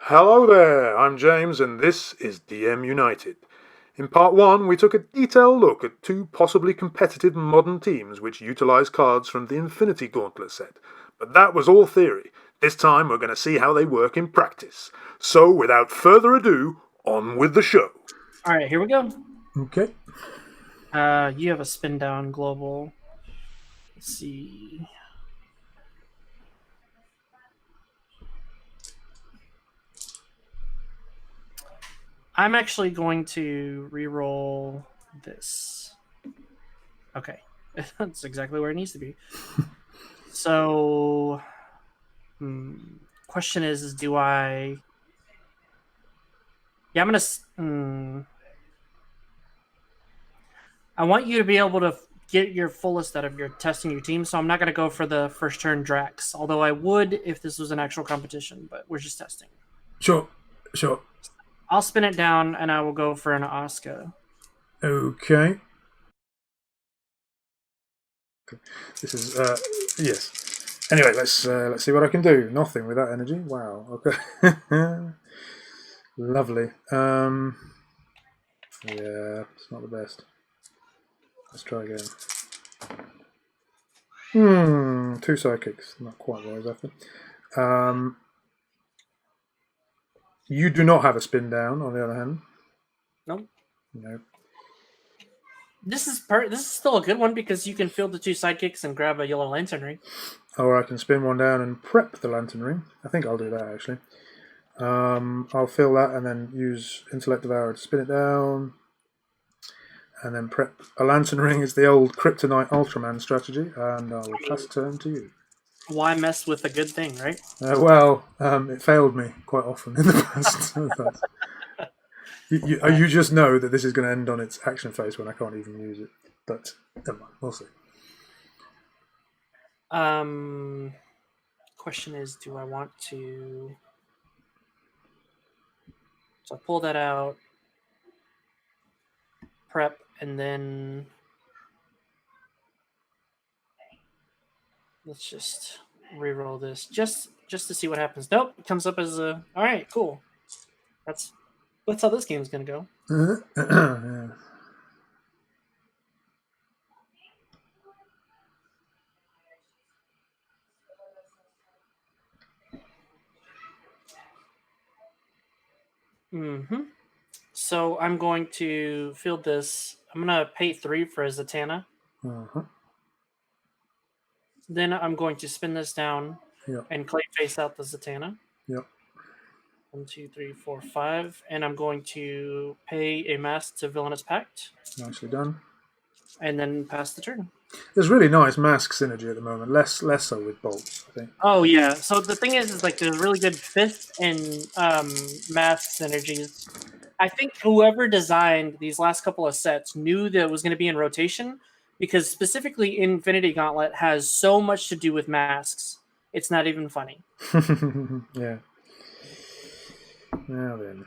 Hello there, I'm James and this is DM United. In part 1 we took a detailed look at two possibly competitive modern teams which utilise cards from the Infinity Gauntlet set. But that was all theory. This time we're going to see how they work in practice. So without further ado, on with the show. All right, here we go. Okay. You have a spin down global. Let's see. I'm actually going to re-roll this. Okay, that's exactly where it needs to be. So, question is do I? Yeah, I'm gonna. I want you to be able to get your fullest out of your testing your team, so I'm not gonna go for the first turn Drax. Although I would if this was an actual competition, but we're just testing. Sure. Sure. I'll spin it down and I will go for an Oscar. Okay. This is yes. Anyway, let's see what I can do. Nothing with that energy. Wow. Okay. Lovely. Yeah, it's not the best. Let's try again. Two psychics. Not quite wise, I think. You do not have a spin down, on the other hand. Nope. No. This is still a good one because you can field the two sidekicks and grab a yellow lantern ring. Or I can spin one down and prep the lantern ring. I think I'll do that, actually. I'll fill that and then use Intellect Devourer to spin it down. And then prep a lantern ring is the old Kryptonite Ultraman strategy. And I'll pass turn to you. Why mess with a good thing, right? It failed me quite often in the past. You just know that this is going to end on its action phase when I can't even use it. But never mind, we'll see. Question is, do I want to? So I pull that out, prep, and then let's just re-roll this just to see what happens. Nope, it comes up as a. All right, cool. That's how this game's gonna go. Yeah. So I'm going to field this. I'm gonna pay 3 for a Zatanna. Uh-huh. Then I'm going to spin this down Yep. and clay face out the Zatanna. Yep. 1, 2, 3, 4, 5. And I'm going to pay a mask to Villainous Pact. Nicely done. And then pass the turn. There's really nice mask synergy at the moment. Less so with bolts, I think. Oh yeah. So the thing is like there's really good fist and mask synergies. I think whoever designed these last couple of sets knew that it was going to be in rotation because specifically Infinity Gauntlet has so much to do with masks. It's not even funny. Yeah. Now then.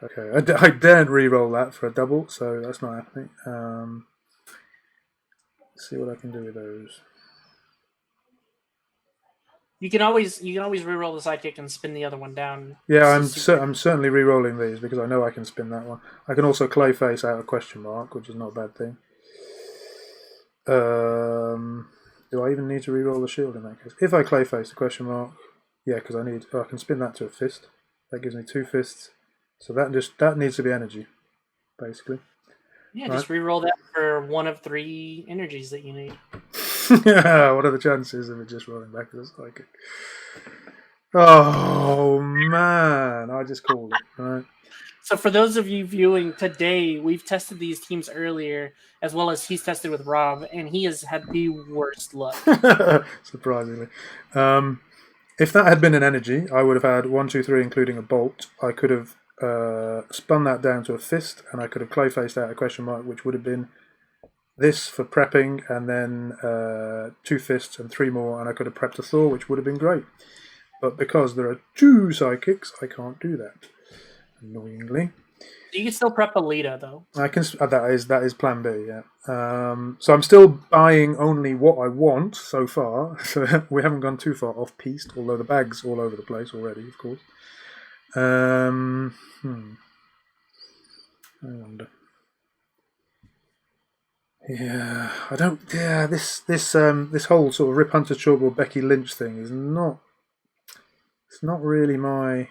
Okay. I daren't re-roll that for a double, so that's not happening. Let's see what I can do with those. You can always re-roll the sidekick and spin the other one down. Yeah, I'm certainly re-rolling these because I know I can spin that one. I can also clay face out a question mark, which is not a bad thing. Do I even need to re-roll the shield in that case? If I clay face the question mark, yeah, because I can spin that to a fist. That gives me 2 fists. So that needs to be energy, basically. Yeah, right. Just re-roll that for 1 of 3 energies that you need. What are the chances of it just rolling back as a psychic? Oh man, I just called it. Right. So for those of you viewing today, we've tested these teams earlier, as well as he's tested with Rob, and he has had the worst luck. Surprisingly. If that had been an energy, I would have had 1, 2, 3, including a bolt. I could have spun that down to a fist, and I could have clay faced out a question mark, which would have been this for prepping, and then 2 fists and 3 more, and I could have prepped a Thor, which would have been great. But because there are 2 psychics, I can't do that. Annoyingly. You can still prep Alita though. I can. That is Plan B. Yeah. So I'm still buying only what I want so far. So we haven't gone too far off piste, although the bag's all over the place already, of course. And yeah, I don't. Yeah, this whole sort of Rip Hunter Chalkboard Becky Lynch thing is not. It's not really my.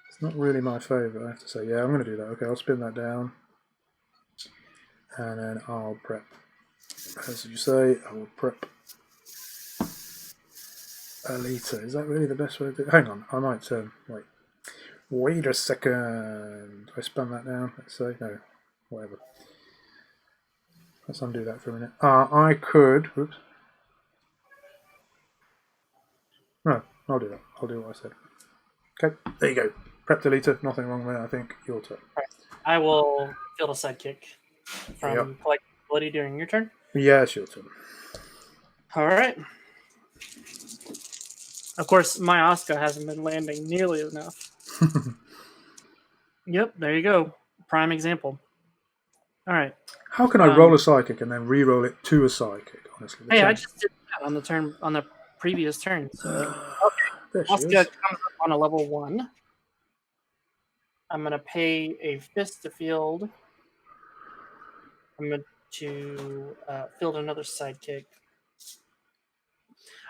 It's not really my favourite. I have to say. Yeah, I'm going to do that. Okay, I'll spin that down, and then I'll prep. As you say, I will prep Alita. Is that really the best way to do it? Hang on, I might wait. Wait a second. I spun that down. Let's say no, whatever. Let's undo that for a minute. I could. Oops. No, I'll do that. I'll do what I said. Okay, there you go. Prep Alita. Nothing wrong there. I think your turn. I will field a sidekick from collectability during your turn. Yeah, it's your turn. All right. Of course, my Asuka hasn't been landing nearly enough. Yep, there you go. Prime example. All right. How can I roll a psychic and then re-roll it to a psychic? Honestly, Hey, I just did that on the previous turn. So. Okay. Asuka comes up on a level 1. I'm gonna pay a fist to field. I'm going to field another sidekick.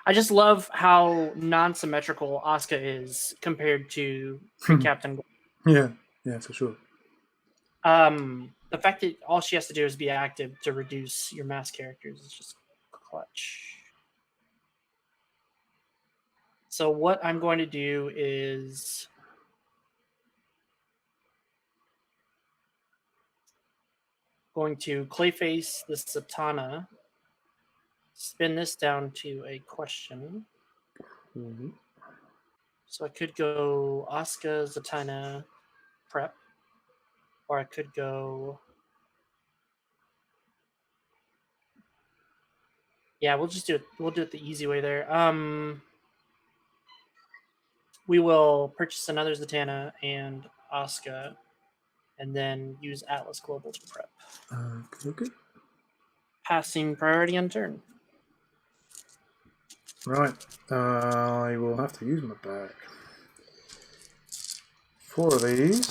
I just love how non-symmetrical Asuka is compared to Captain. Yeah, for sure. The fact that all she has to do is be active to reduce your mass characters is just clutch. So what I'm going to do is going to Clayface this Zatanna, spin this down to a question. Mm-hmm. So I could go Asuka, Zatanna, prep, or I could go. Yeah, we'll just do it. We'll do it the easy way there. We will purchase another Zatanna and Asuka, and then use Atlas Global to prep. Okay. Passing priority on turn. Right. I will have to use my bag. 4 of these.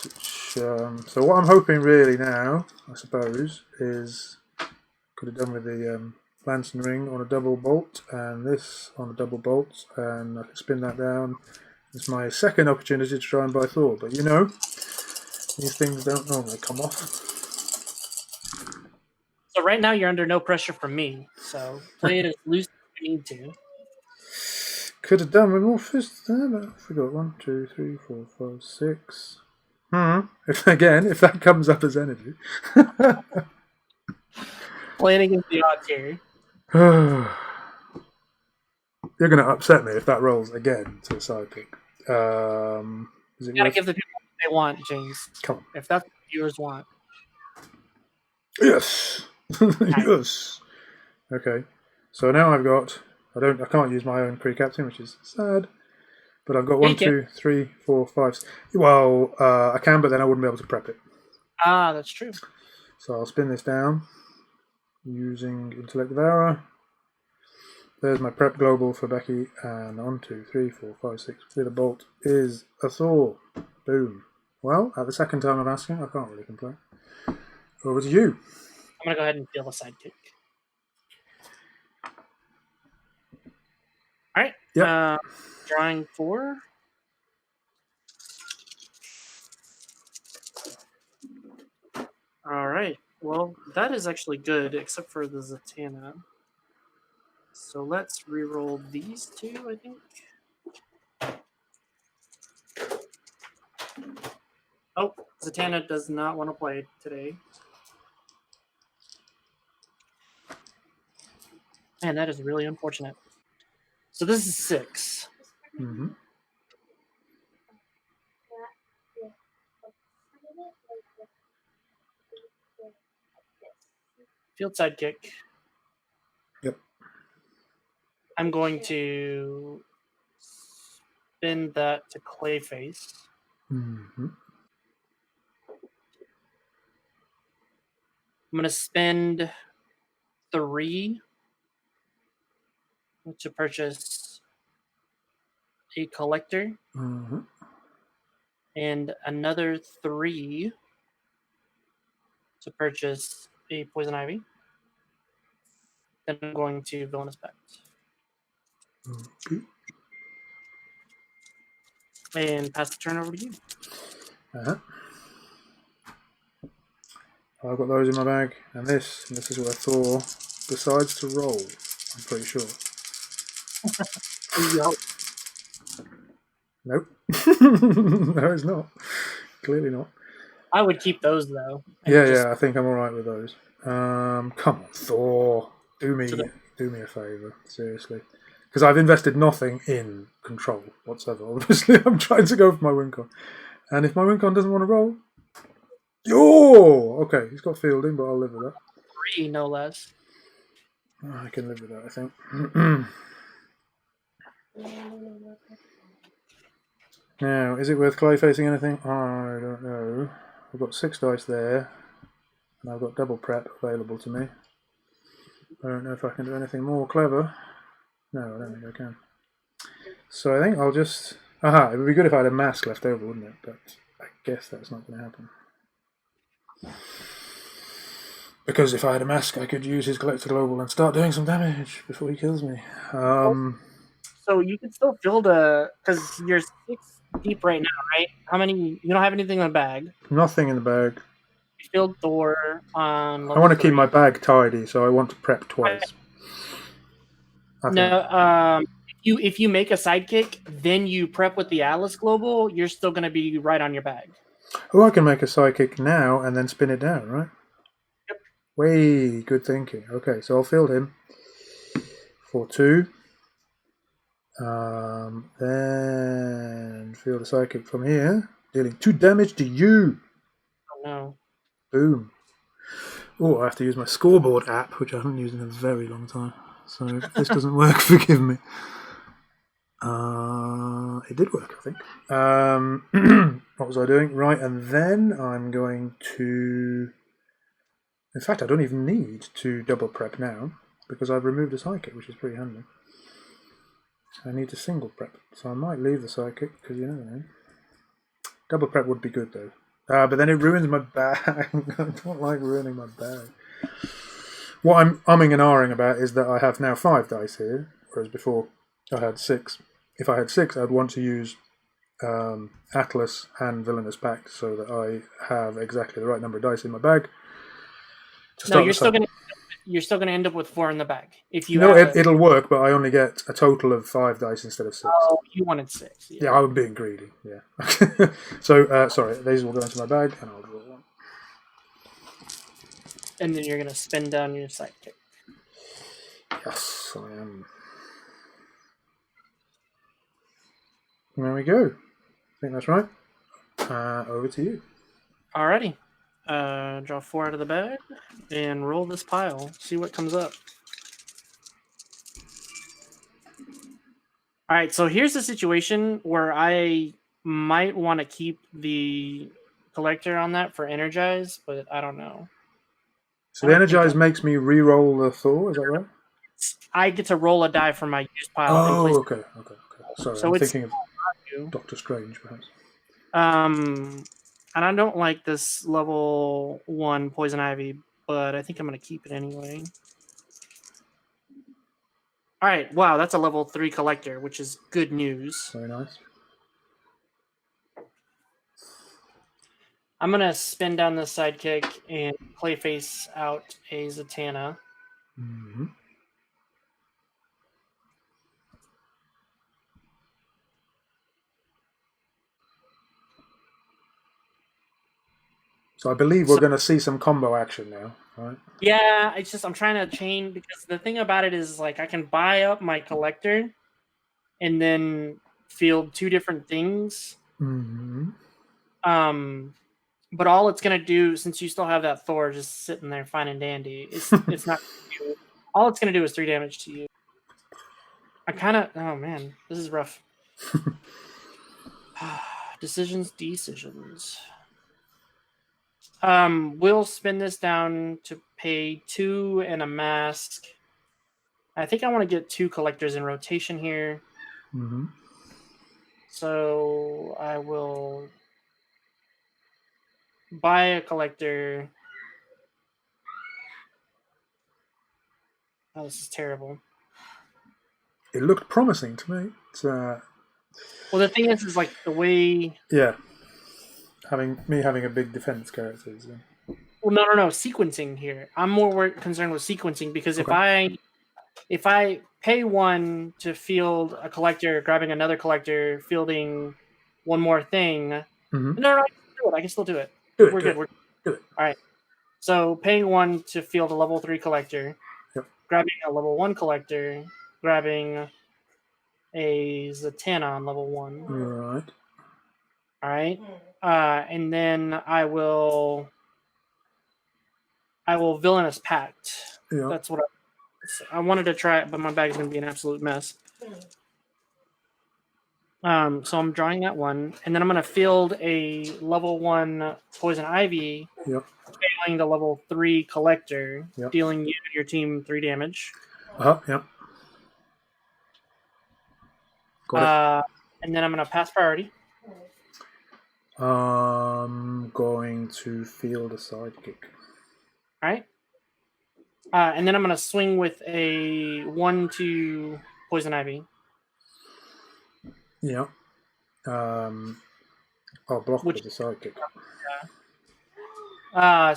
Which, so what I'm hoping really now, I suppose, is could have done with the lance and ring on a double bolt and this on a double bolt, and I can spin that down. It's my second opportunity to try and buy Thor, but you know, these things don't normally come off. So right now you're under no pressure from me, so play it as loose as you need to. Could have done with more fists there, but I forgot. 1, 2, 3, 4, 5, 6. If that comes up as energy. Playing against the odds here. You're going to upset me if that rolls again to a sidekick. You gotta give the people what they want, James. Come on. If that's what viewers want. Yes. Yes. Okay. So now I've got. I can't use my own Kree captain, which is sad. But I've got 1, 2, 3, 4, 5. Well, I can, but then I wouldn't be able to prep it. Ah, that's true. So I'll spin this down using Intellect Devourer. There's my prep global for Becky, and 1, 2, 3, 4, 5, 6 with a bolt is a Thor. Boom. Well, at the second time of asking, I can't really complain. Over to you. I'm gonna go ahead and field a sidekick. All right. Yep. Drawing 4. All right. Well, that is actually good, except for the Zatanna. So let's re-roll these 2, I think. Oh, Zatanna does not want to play today. Man, that is really unfortunate. So this is 6. Mm-hmm. Field sidekick. Yep. I'm going to spin that to Clayface. Mm-hmm. I'm gonna spend 3 to purchase a collector, and another 3 to purchase a poison ivy. Then I'm going to villainous pact. Okay. And pass the turn over to you. I've got those in my bag, and this is where Thor decides to roll. I'm pretty sure. Nope. No, it's not. Clearly not. I would keep those though. Yeah, I think I'm alright with those. Come on, Thor. Do me a favour, seriously. Because I've invested nothing in control whatsoever. Obviously, I'm trying to go for my win con. And if my win con doesn't want to roll... Okay, he's got fielding, but I'll live with that. 3, no less. I can live with that, I think. Now, is it worth clay facing anything? I don't know. I've got 6 dice there, and I've got double prep available to me. I don't know if I can do anything more clever. No, I don't think I can. So I think I'll just... it would be good if I had a mask left over, wouldn't it? But I guess that's not going to happen. Because if I had a mask, I could use his Collector Global and start doing some damage before he kills me. So you can still build a... Because you're 6 deep right now, right? How many... You don't have anything in the bag. Nothing in the bag. You build Thor on I want to keep my bag tidy, so I want to prep twice. No, if you make a sidekick, then you prep with the Atlas Global, you're still going to be right on your bag. Oh, I can make a sidekick now and then spin it down, right? Yep. Way, good thinking. Okay, so I'll field him for 2. Then field a sidekick from here, dealing 2 damage to you. Oh no. Boom. Oh, I have to use my scoreboard app, which I haven't used in a very long time. So if this doesn't work, forgive me. It did work, I think. What was I doing? Right, and then I'm going to... In fact, I don't even need to double prep now, because I've removed a sidekick, which is pretty handy. I need to single prep, so I might leave the sidekick, because you never know. Double prep would be good, though. But then it ruins my bag. I don't like ruining my bag. What I'm umming and ahhing about is that I have now 5 dice here, whereas before I had 6. If I had 6, I'd want to use Atlas and Villainous Pact so that I have exactly the right number of dice in my bag. No, you're still going to end up with 4 in the bag. If you it'll work, but I only get a total of 5 dice instead of 6. Oh, you wanted 6. Yeah, I was being greedy. Yeah. So sorry, these will go into my bag, and I'll draw 1. And then you're going to spin down your sidekick. Yes, I am. There we go. I think that's right. Over to you. Alrighty. Draw 4 out of the bag and roll this pile. See what comes up. Alright, so here's the situation where I might want to keep the collector on that for Energize, but I don't know. So the Energize makes me re-roll the Thor, is that right? I get to roll a die from my used pile. Oh, okay. Sorry, so I'm thinking of Doctor Strange, perhaps. And I don't like this level 1 Poison Ivy, but I think I'm going to keep it anyway. Alright, wow, that's a level 3 collector, which is good news. Very nice. I'm going to spin down this sidekick and play face out a Zatanna. Mm-hmm. So I believe we're going to see some combo action now, right? Yeah, it's just I'm trying to chain, because the thing about it is, like, I can buy up my collector and then field 2 different things. Mm-hmm. But all it's gonna do, since you still have that Thor just sitting there fine and dandy, it's not. All it's gonna do is 3 damage to you. Oh man, this is rough. Decisions. We'll spin this down to pay 2 and a mask. I think I want to get 2 collectors in rotation here. Mm-hmm. So I will buy a collector. Oh, this is terrible. It looked promising to me. Well, the thing is like the way. Yeah, having a big defense character. Well, no. Sequencing here. I'm more concerned with sequencing because Okay. if I pay 1 to field a collector, grabbing another collector, fielding one more thing. Mm-hmm. No, I can still do it. Do it. We're Do good. it. Do it. All right. So paying 1 to field a level 3 collector, Yep. grabbing a level 1 collector, grabbing a Zatanna on level 1. Right. All right. And then I will Villainous Pact. Yeah. That's what I wanted to try it, but my bag's going to be an absolute mess. So I'm drawing that 1, and then I'm going to field a level 1 Poison Ivy, Yep. failing the level 3 Collector, Yep. dealing you and your team 3 damage. Yep. Got it. And then I'm going to pass priority. Going to field a sidekick. All right. And then I'm going to swing with a 1/2 Poison Ivy. Yeah. I'll block with the sidekick.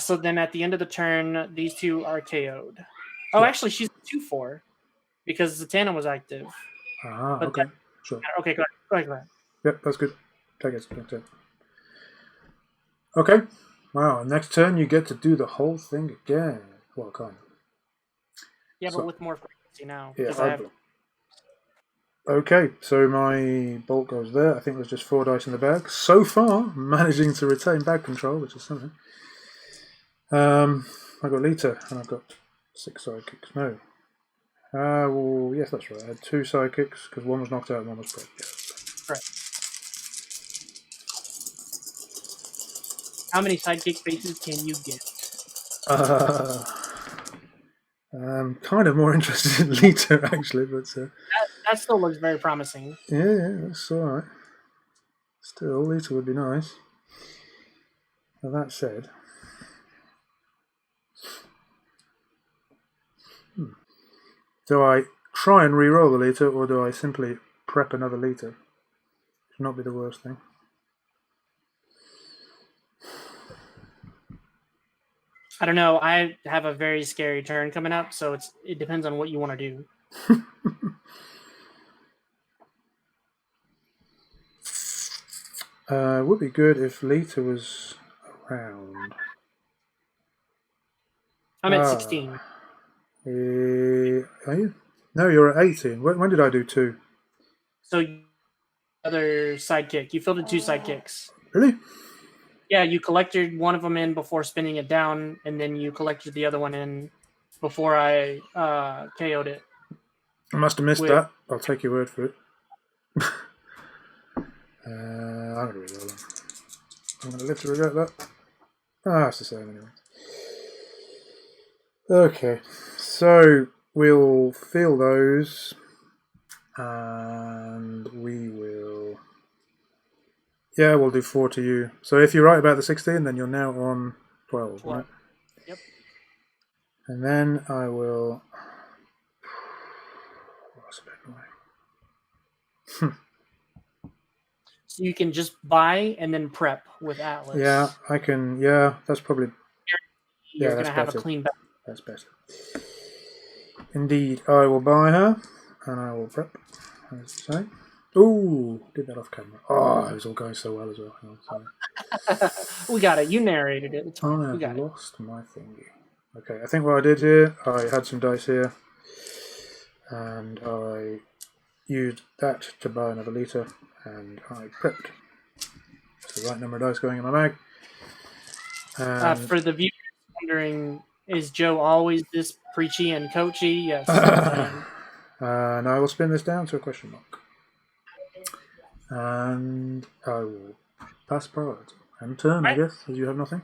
So then at the end of the turn, these 2 are KO'd. Oh, actually, she's 2/4 because Zatanna was active. Okay. Sure. Okay, go ahead. Yep, that's good. Take it. Okay. Wow. Next turn, you get to do the whole thing again. Well, kind of. Yeah, but with more frequency now. Yeah. Okay, so my bolt goes there. I think there's just 4 dice in the bag. So far, managing to retain bag control, which is something. I got Lita, and I've got 6 sidekicks. No. Well, yes, that's right. I had 2 sidekicks, because 1 was knocked out and 1 was broke. Yeah. Right. How many sidekick faces can you get? I'm kind of more interested in Lita, actually, but... that still looks very promising. Yeah, that's alright. Still, Lita would be nice. Now, that said... Do I try and re-roll the Lita, or do I simply prep another Lita? Should not be the worst thing. I don't know. I have a very scary turn coming up, so it depends on what you want to do. It would be good if Lita was around. I'm at 16. Are you? No, you're at 18. When did I do 2? So, other sidekick. You filled in 2 sidekicks. Really? Yeah, you collected one of them in before spinning it down, and then you collected the other one in before I KO'd it. I must have missed that. I'll take your word for it. I'm going to re-roll them. I'm going to live to regret that. It's the same anyway. Okay, so we'll fill those, and we will... Yeah, we'll do 4 to you. So if you're right about the 16, then you're now on 12, right? Yep. And then I will... That's a bit annoying. So you can just buy and then prep with Atlas. Yeah, I can... Yeah, that's probably... You're going to have a clean back. That's better. Indeed, I will buy her, and I will prep, as you say. Ooh, did that off camera. Oh, it was all going so well as well. We got it. You narrated it. It's fine. I have lost my thingy. Okay, I think what I did here, I had some dice here, and I used that to buy another Lita, and I prepped. It's the right number of dice going in my bag. For the viewers wondering, is Joe always this preachy and coachy? Yes. And I will spin this down to a question mark. And I will pass priority. And turn, I guess, as you have nothing.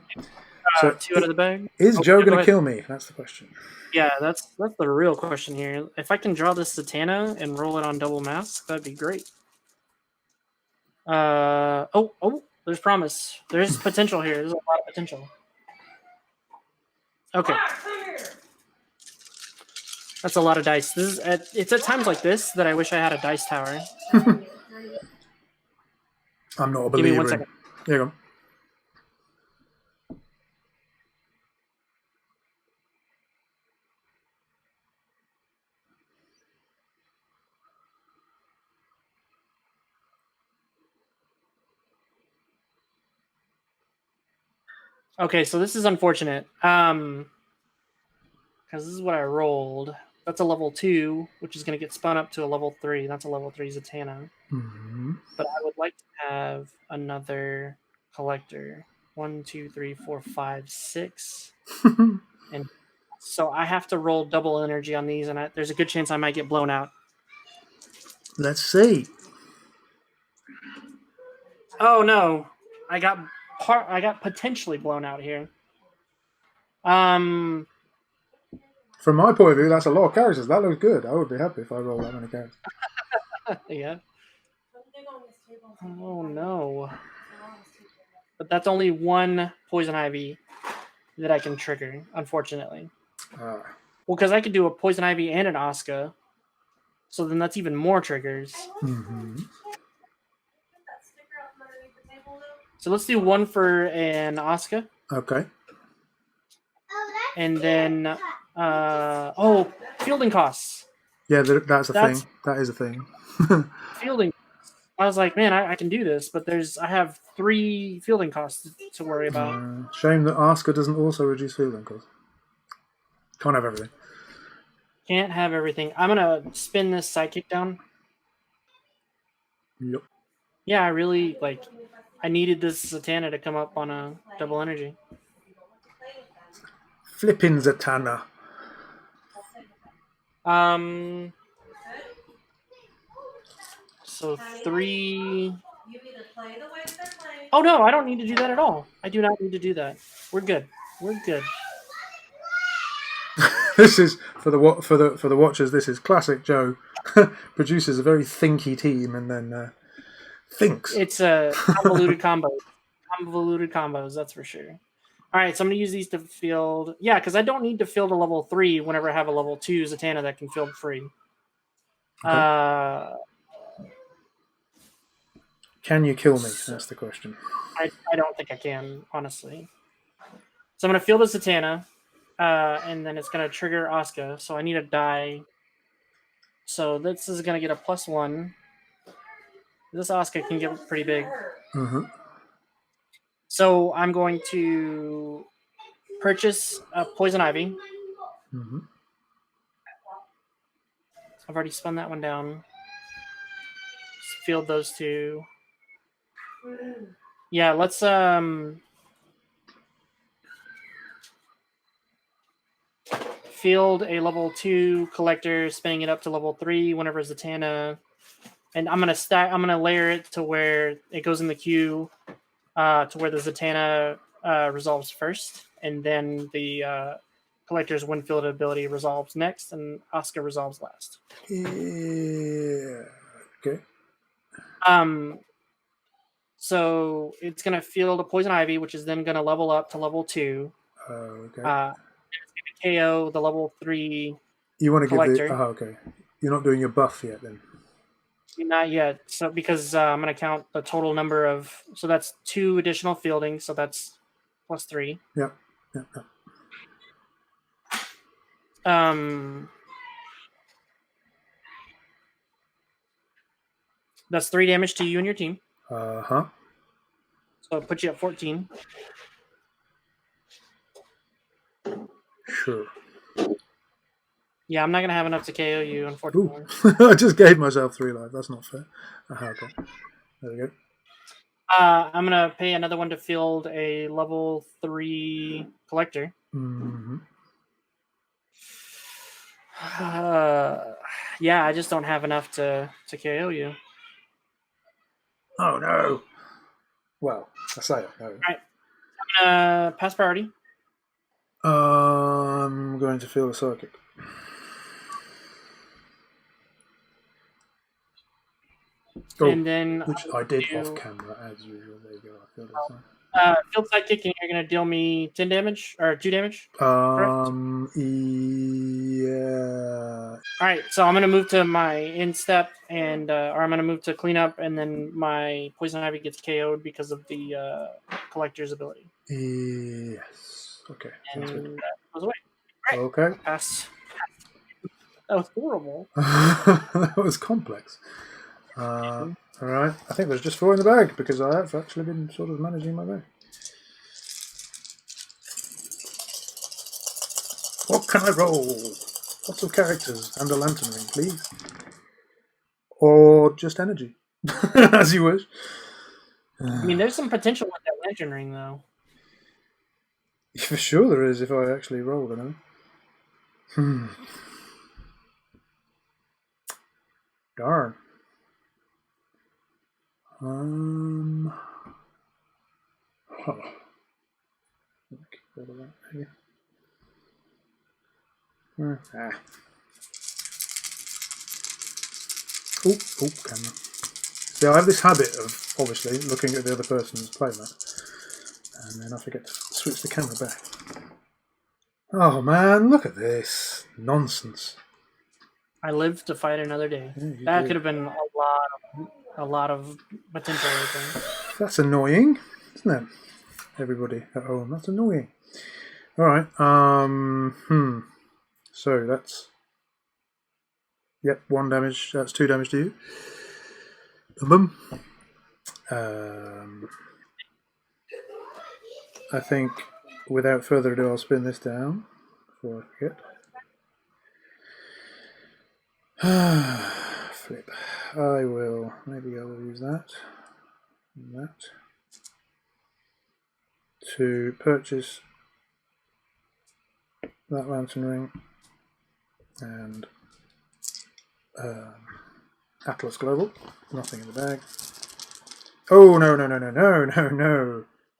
So 2 out of the bag. is Oh, Joe yeah, go going to ahead. kill me? That's the question. Yeah, that's the real question here. If I can draw this Zatanna and roll it on double mask, that'd be great. Oh, there's promise. There's potential here. There's a lot of potential. Okay. That's a lot of dice. This is it's at times like this that I wish I had a dice tower. I'm not a Give me 1 believer in. second. Here you go. Okay, so this is unfortunate. Because this is what I rolled. That's a level 2, which is going to get spun up to a level 3. That's a level 3 Zatanna. Mm-hmm. But I would like to have another collector. 1, 2, 3, 4, 5, 6. And so I have to roll double energy on these, and there's a good chance I might get blown out. Let's see. Oh no, I got potentially blown out here. From my point of view, that's a lot of characters. That looks good. I would be happy if I rolled that many characters. Yeah. Oh no. But that's only one poison ivy that I can trigger, unfortunately. Ah. Well, because I could do a poison ivy and an Oscar, so then that's even more triggers. Mm-hmm. So let's do one for an Oscar, Okay. and then fielding costs. Yeah, that's a thing. That is a thing. Fielding. I was like, man, I can do this, but I have 3 fielding costs to worry about. Shame that Asker doesn't also reduce fielding costs. Can't have everything. Can't have everything. I'm gonna spin this sidekick down. Yep. Yeah, I really I needed this Zatanna to come up on a double energy. Flipping Zatanna. So 3. Oh no, I don't need to do that at all. I do not need to do that. We're good. We're good. This is for the watchers. This is classic Joe. Produces a very thinky team and then thinks. It's a convoluted combo. Convoluted combos, that's for sure. All right, so I'm going to use these to field. Yeah, because I don't need to field a level 3 whenever I have a level 2 Zatanna that can field free. Okay. Can you kill me? That's the question. I don't think I can, honestly. So I'm going to field a Zatanna, and then it's going to trigger Oscar. So I need a die. So this is going to get a +1. This Oscar can get pretty big. Mm-hmm. So I'm going to purchase a Poison Ivy. Mm-hmm. I've already spun that one down. Just field those 2. Yeah, let's field a level 2 collector, spinning it up to level 3 whenever Zatanna, and I'm gonna layer it to where it goes in the queue, to where the Zatanna resolves first, and then the collector's Winfield ability resolves next, and Oscar resolves last. Yeah. Okay. So it's gonna field a Poison Ivy, which is then gonna level up to level 2. Okay. It's gonna KO the level 3 You want to collector. give the? Oh, okay. You're not doing your buff yet, then. Not yet. So because I'm going to count the total number of. So that's 2 additional fielding. So that's +3. Yeah. That's 3 damage to you and your team. Uh-huh. So it puts you at 14. Sure. Yeah, I'm not going to have enough to KO you, unfortunately. I just gave myself 3 life. That's not fair. Okay. There we go. I'm going to pay another one to field a level 3 collector. Mm-hmm. Yeah, I just don't have enough to KO you. Oh, no. Well, I say it. No. All right. I'm going to pass priority. I'm going to feel the psychic. Oh, And then which I did do- off camera as usual. There you go. I feel it. field sidekick, and you're going to deal me 10 damage or 2 damage. Correct. Yeah. All right, so I'm going to move to my instep, and or I'm going to move to cleanup, and then my poison ivy gets KO'd because of the collector's ability. Yes. Okay. Sounds good. And that goes away. Right. Okay. Pass. That was horrible. That was complex. All right. I think there's just 4 in the bag because I have actually been sort of managing my bag. What can I roll? Lots of characters and a lantern ring, please. Or just energy, as you wish. I mean, there's some potential with that lantern ring, though. For sure there is if I actually roll, you know. Darn. Huh. Keep all of that maybe. Oh, camera. See, I have this habit of obviously looking at the other person's playmat, and then I forget to switch the camera back. Oh man, look at this nonsense! I live to fight another day. Yeah, That did. could have been a lot of potential right there. That's annoying, isn't it? Everybody at home, that's annoying. All right. So that's 1 damage. That's 2 damage to you. I think without further ado, I'll spin this down before I forget. Flip. I will. Maybe I will use that. And that to purchase that lantern ring and Atlas Global. Nothing in the bag. Oh no!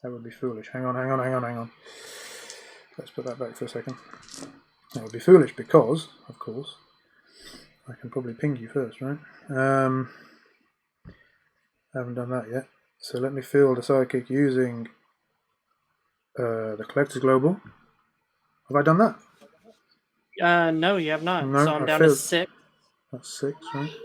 That would be foolish. Hang on. Let's put that back for a second. That would be foolish because, of course, I can probably ping you first, right? I haven't done that yet. So let me field a sidekick using the Collector's Global. Have I done that? No, you have not. No, So I'm I down failed. to 6. That's 6, right?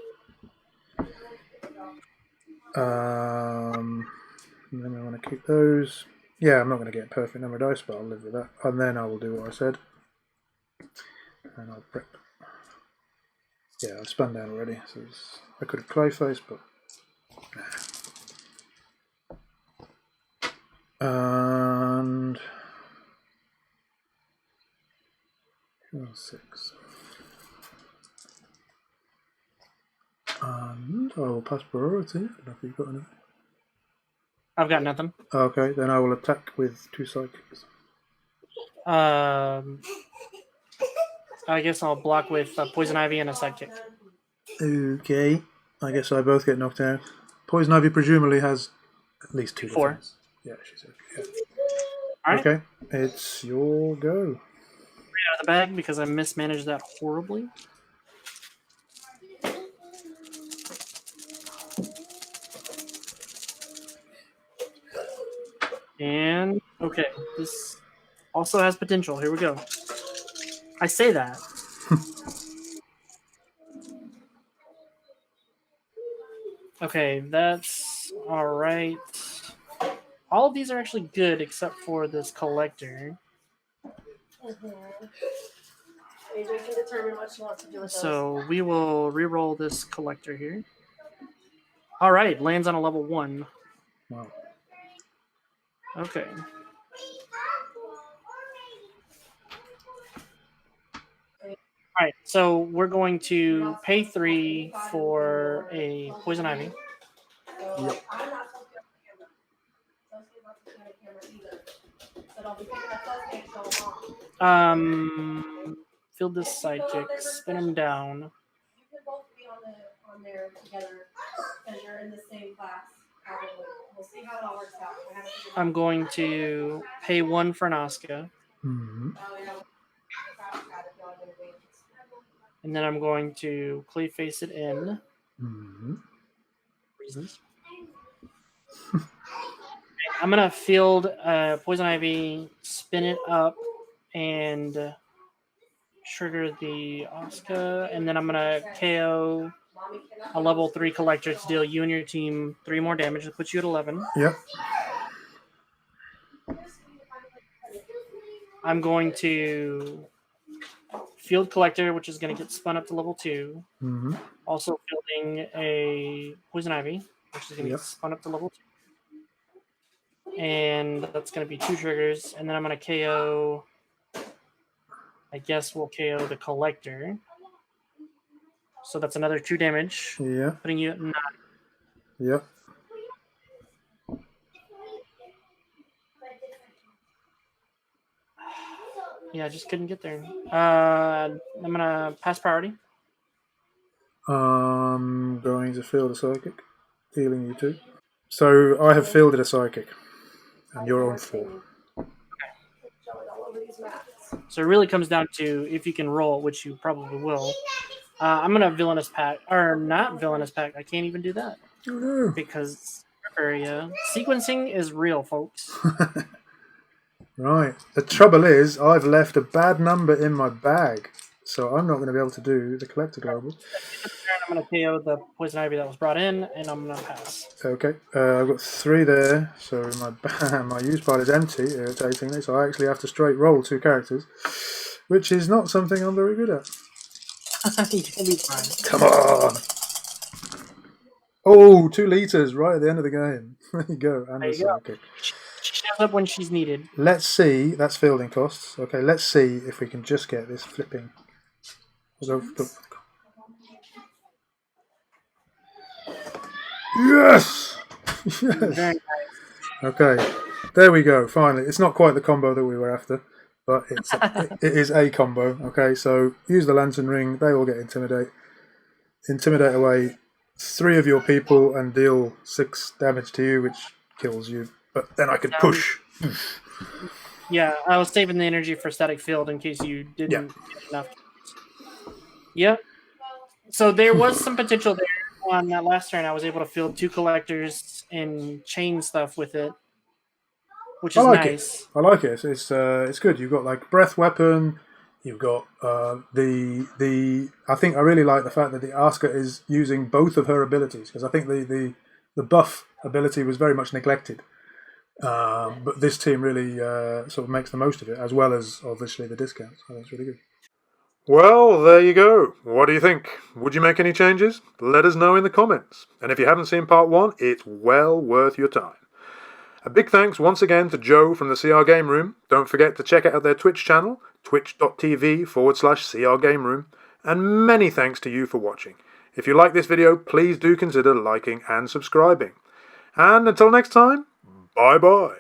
And then I want to keep those. Yeah, I'm not going to get a perfect number of dice, but I'll live with that. And then I will do what I said. And I'll prep. Yeah, I've spun down already. So I could have Clayface, but and 6. And I will pass priority. I don't know if you've got anything. I've got nothing. Okay, then I will attack with 2 sidekicks. I guess I'll block with Poison Ivy and a sidekick. Okay, I guess I both get knocked out. Poison Ivy presumably has at least 2 4. defense. Yeah, she's okay. Yeah. All right. Okay, it's your go. Out of the bag because I mismanaged that horribly. And okay, this also has potential. Here we go. I say that. Okay, that's all right. All of these are actually good except for this collector. AJ can determine what she wants to do with those. So we will re-roll this collector here. All right, lands on a level 1. Wow. Okay. All right, so we're going to pay 3 for a Poison Ivy. Yep. I'm not supposed to be on the camera. Sosie's not supposed to be on the camera either. So don't be picking up Sosie and going on. Field this sidekick, spin him down. You can both be on there together because you're in the same class. Probably. We'll see how it all works out. I'm going to pay 1 for an Asuka. Mm-hmm. And then I'm going to clay face it in. Mm-hmm. Reasons. I'm going to field Poison Ivy, spin it up, and trigger the Oscar. And then I'm going to KO a level 3 collector to deal you and your team 3 more damage. That puts you at 11. Yep. I'm going to field collector, which is going to get spun up to level 2. Mm-hmm. Also fielding a Poison Ivy, which is going to get spun up to level 2. And that's going to be 2 triggers. And then I'm going to KO. I guess we'll KO the collector. So that's another 2 damage. Yeah. Putting you at 9. Yep. Yeah, I just couldn't get there. I'm going to pass priority. I'm going to field a psychic, healing you 2. So I have fielded a psychic, and you're on 4. So it really comes down to if you can roll, which you probably will. I'm going to villainous pact, or not villainous pact. I can't even do that. Oh no. Because sequencing is real, folks. Right. The trouble is, I've left a bad number in my bag, so I'm not going to be able to do the collector global. I'm going to KO the Poison Ivy that was brought in, and I'm going to pass. Okay. I've got 3 there, so my use pile is empty, irritatingly, so I actually have to straight roll 2 characters, which is not something I'm very good at. You'll be fine. Come on! Oh, 2 litres right at the end of the game. There you go. And There a you go. psychic. She shows up when she's needed. Let's see. That's fielding costs. Okay, let's see if we can just get this flipping. Yes! Yes! Very nice. Okay, there we go. Finally, it's not quite the combo that we were after, but it is a combo. Okay, so use the lantern ring. They all get intimidate away 3 of your people and deal 6 damage to you, which kills you. But then I could push. Yeah, I was saving the energy for static field in case you didn't get enough. Yep. So there was some potential there on that last turn. I was able to field 2 collectors and chain stuff with it, which is nice. I like it. It's good. You've got like breath weapon. You've got the. I think I really like the fact that the Asuka is using both of her abilities, because I think the buff ability was very much neglected. But this team really sort of makes the most of it, as well as obviously the discounts. I think it's really good. Well, there you go. What do you think? Would you make any changes? Let us know in the comments. And if you haven't seen part 1, it's well worth your time. A big thanks once again to Joe from the CRGameroom. Don't forget to check out their Twitch channel, twitch.tv/CRGameroom. And many thanks to you for watching. If you like this video, please do consider liking and subscribing. And until next time, bye-bye.